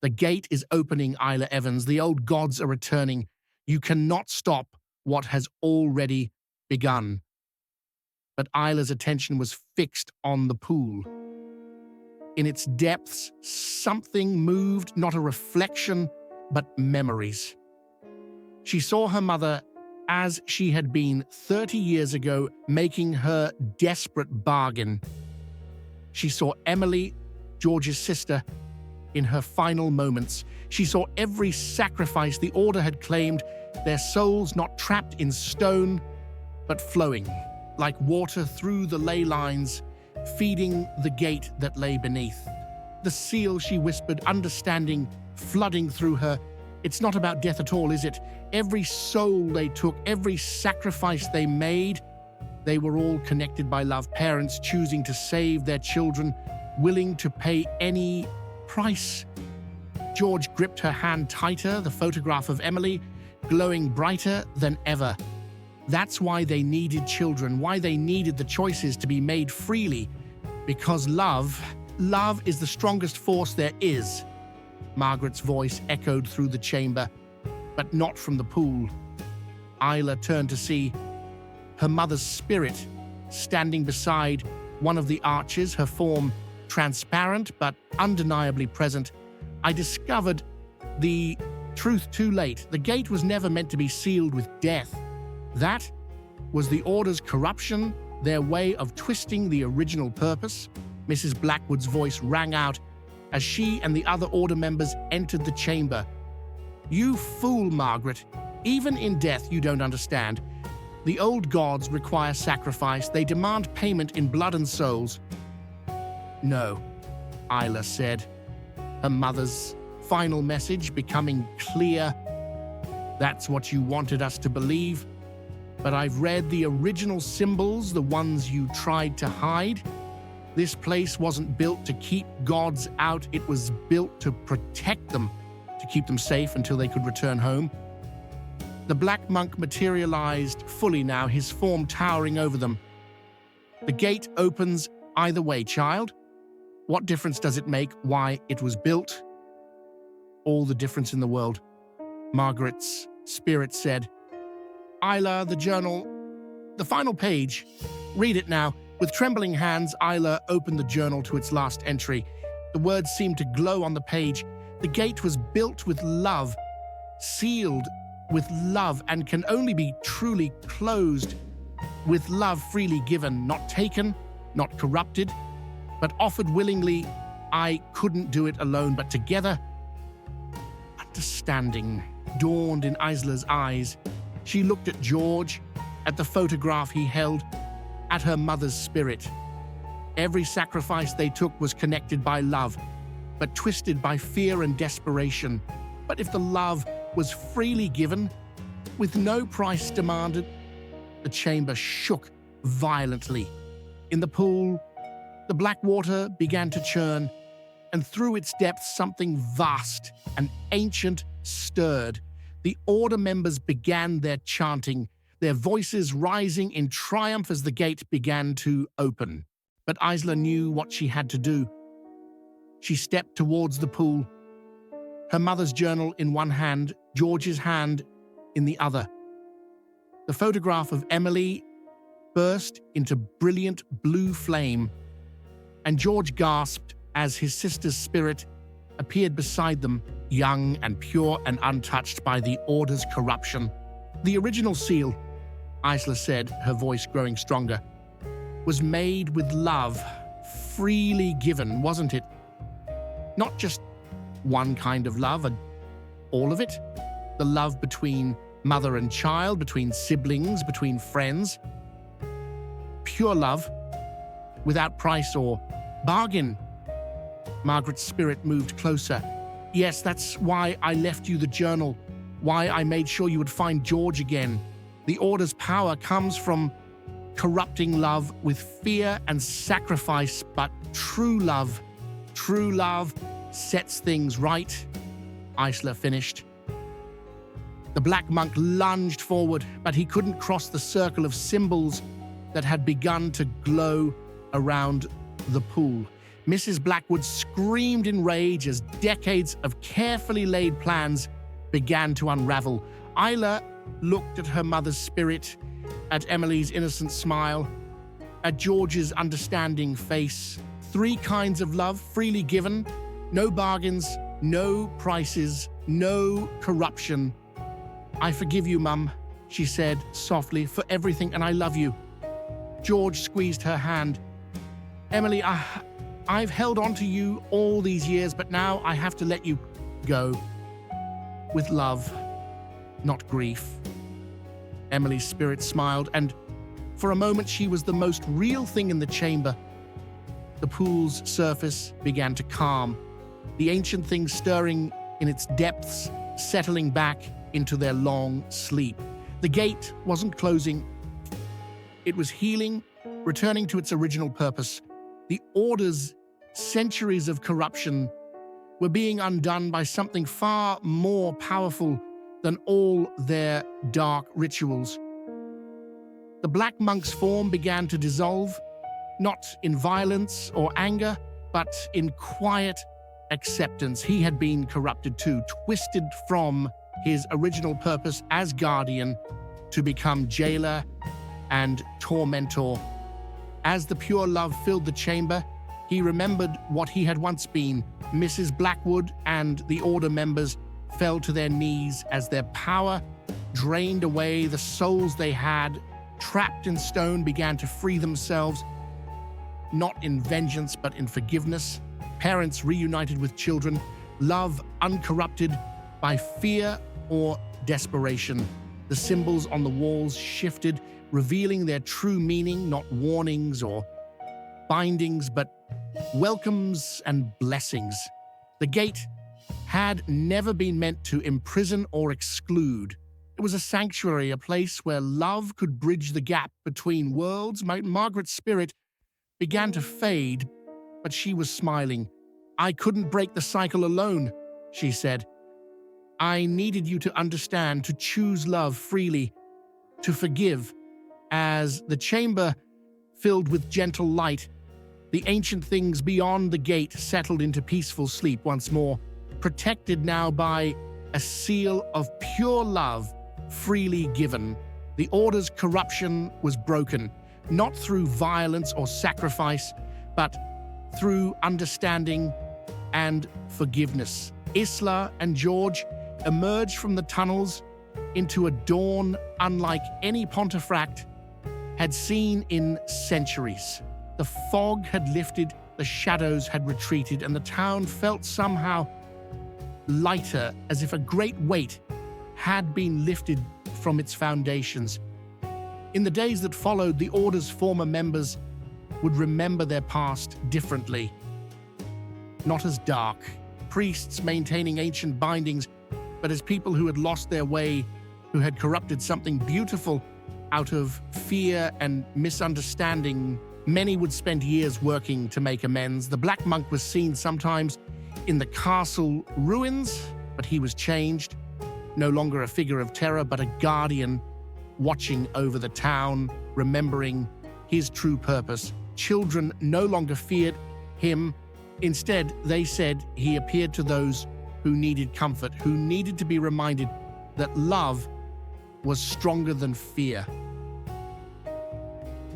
"The gate is opening, Isla Evans. The old gods are returning. You cannot stop what has already begun." But Isla's attention was fixed on the pool. In its depths, something moved, not a reflection, but memories. She saw her mother as she had been 30 years ago, making her desperate bargain. She saw Emily, George's sister, in her final moments. She saw every sacrifice the order had claimed, their souls not trapped in stone, but flowing like water through the ley lines, feeding the gate that lay beneath. "The seal," she whispered, understanding flooding through her. "It's not about death at all, is it? Every soul they took, every sacrifice they made, they were all connected by love. Parents choosing to save their children, willing to pay any price." George gripped her hand tighter, the photograph of Emily glowing brighter than ever. That's why they needed children, why they needed the choices to be made freely. Because love is the strongest force there is. Margaret's voice echoed through the chamber, but not from the pool. Isla turned to see her mother's spirit standing beside one of the arches, her form transparent but undeniably present. "I discovered the truth too late. The gate was never meant to be sealed with death. That was the Order's corruption, their way of twisting the original purpose. Mrs. Blackwood's voice rang out as she and the other Order members entered the chamber. "You fool, Margaret. Even in death you don't understand. The old gods require sacrifice. They demand payment in blood and souls." "No," Isla said, her mother's final message becoming clear. "That's what you wanted us to believe. But I've read the original symbols, the ones you tried to hide. This place wasn't built to keep gods out. It was built to protect them, to keep them safe until they could return home." The black monk materialized fully now, his form towering over them. "The gate opens either way, child. What difference does it make why it was built?" "All the difference in the world," Margaret's spirit said. "Isla, the journal, the final page. Read it now." With trembling hands, Isla opened the journal to its last entry. The words seemed to glow on the page. "The gate was built with love, sealed with love, and can only be truly closed with love freely given, not taken, not corrupted, but offered willingly. I couldn't do it alone, but together." Understanding dawned in Isla's eyes. She looked at George, at the photograph he held, at her mother's spirit. Every sacrifice they took was connected by love, but twisted by fear and desperation. But if the love was freely given, with no price demanded, the chamber shook violently. In the pool, the black water began to churn, and through its depths something vast and ancient stirred. The Order members began their chanting, their voices rising in triumph as the gate began to open. But Isla knew what she had to do. She stepped towards the pool, her mother's journal in one hand, George's hand in the other. The photograph of Emily burst into brilliant blue flame, and George gasped as his sister's spirit appeared beside them, young and pure and untouched by the Order's corruption. "The original seal," Isla said, her voice growing stronger, "was made with love, freely given, wasn't it? Not just one kind of love, all of it. The love between mother and child, between siblings, between friends. Pure love, without price or bargain." Margaret's spirit moved closer. "Yes, that's why I left you the journal, why I made sure you would find George again. The Order's power comes from corrupting love with fear and sacrifice, but true love sets things right," Isla finished. The black monk lunged forward, but he couldn't cross the circle of symbols that had begun to glow around the pool. Mrs. Blackwood screamed in rage as decades of carefully laid plans began to unravel. Isla looked at her mother's spirit, at Emily's innocent smile, at George's understanding face. 3 kinds of love freely given, no bargains, no prices, no corruption. "I forgive you, Mum," she said softly, "for everything, and I love you." George squeezed her hand. "Emily, I've held on to you all these years, but now I have to let you go. With love, not grief." Emily's spirit smiled, and for a moment she was the most real thing in the chamber. The pool's surface began to calm, the ancient things stirring in its depths, settling back into their long sleep. The gate wasn't closing. It was healing, returning to its original purpose. The Order's centuries of corruption were being undone by something far more powerful than all their dark rituals. The black monk's form began to dissolve, not in violence or anger, but in quiet acceptance. He had been corrupted too, twisted from his original purpose as guardian to become jailer and tormentor. As the pure love filled the chamber, he remembered what he had once been. Mrs. Blackwood and the Order members fell to their knees as their power drained away. The souls they had, trapped in stone, began to free themselves. not in vengeance but in forgiveness. Parents reunited with children, love uncorrupted by fear or desperation. The symbols on the walls shifted, revealing their true meaning, not warnings or bindings, but welcomes and blessings. The gate had never been meant to imprison or exclude. It was a sanctuary, a place where love could bridge the gap between worlds. Margaret's spirit began to fade, but she was smiling. "I couldn't break the cycle alone," she said. "I needed you to understand, to choose love freely, to forgive." As the chamber filled with gentle light, the ancient things beyond the gate settled into peaceful sleep once more, protected now by a seal of pure love freely given. The Order's corruption was broken, not through violence or sacrifice, but through understanding and forgiveness. Isla and George emerged from the tunnels into a dawn unlike any Pontefract had seen in centuries. The fog had lifted, the shadows had retreated, and the town felt somehow lighter, as if a great weight had been lifted from its foundations. In the days that followed, the Order's former members would remember their past differently. Not as dark, priests maintaining ancient bindings, but as people who had lost their way, who had corrupted something beautiful out of fear and misunderstanding. Many would spend years working to make amends. The Black Monk was seen sometimes in the castle ruins, but he was changed. No longer a figure of terror, but a guardian watching over the town, remembering his true purpose. Children no longer feared him. Instead, they said he appeared to those who needed comfort, who needed to be reminded that love was stronger than fear.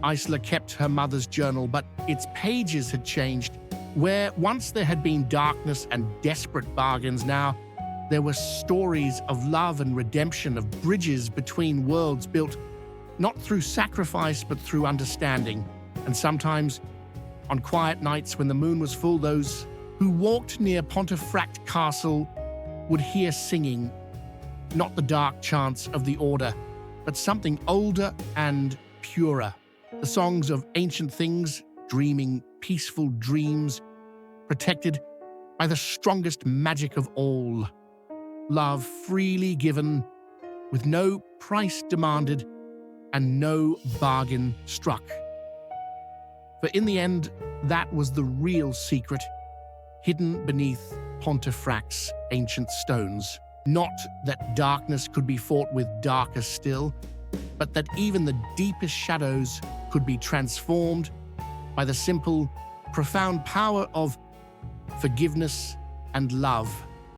Isla kept her mother's journal, but its pages had changed. Where once there had been darkness and desperate bargains, now there were stories of love and redemption, of bridges between worlds built not through sacrifice but through understanding. And sometimes, on quiet nights when the moon was full, those who walked near Pontefract Castle would hear singing, not the dark chants of the Order, but something older and purer. The songs of ancient things, dreaming peaceful dreams, protected by the strongest magic of all. Love freely given, with no price demanded and no bargain struck. For in the end, that was the real secret, hidden beneath Pontefract's ancient stones. Not that darkness could be fought with darker still, but that even the deepest shadows could be transformed by the simple, profound power of forgiveness and love.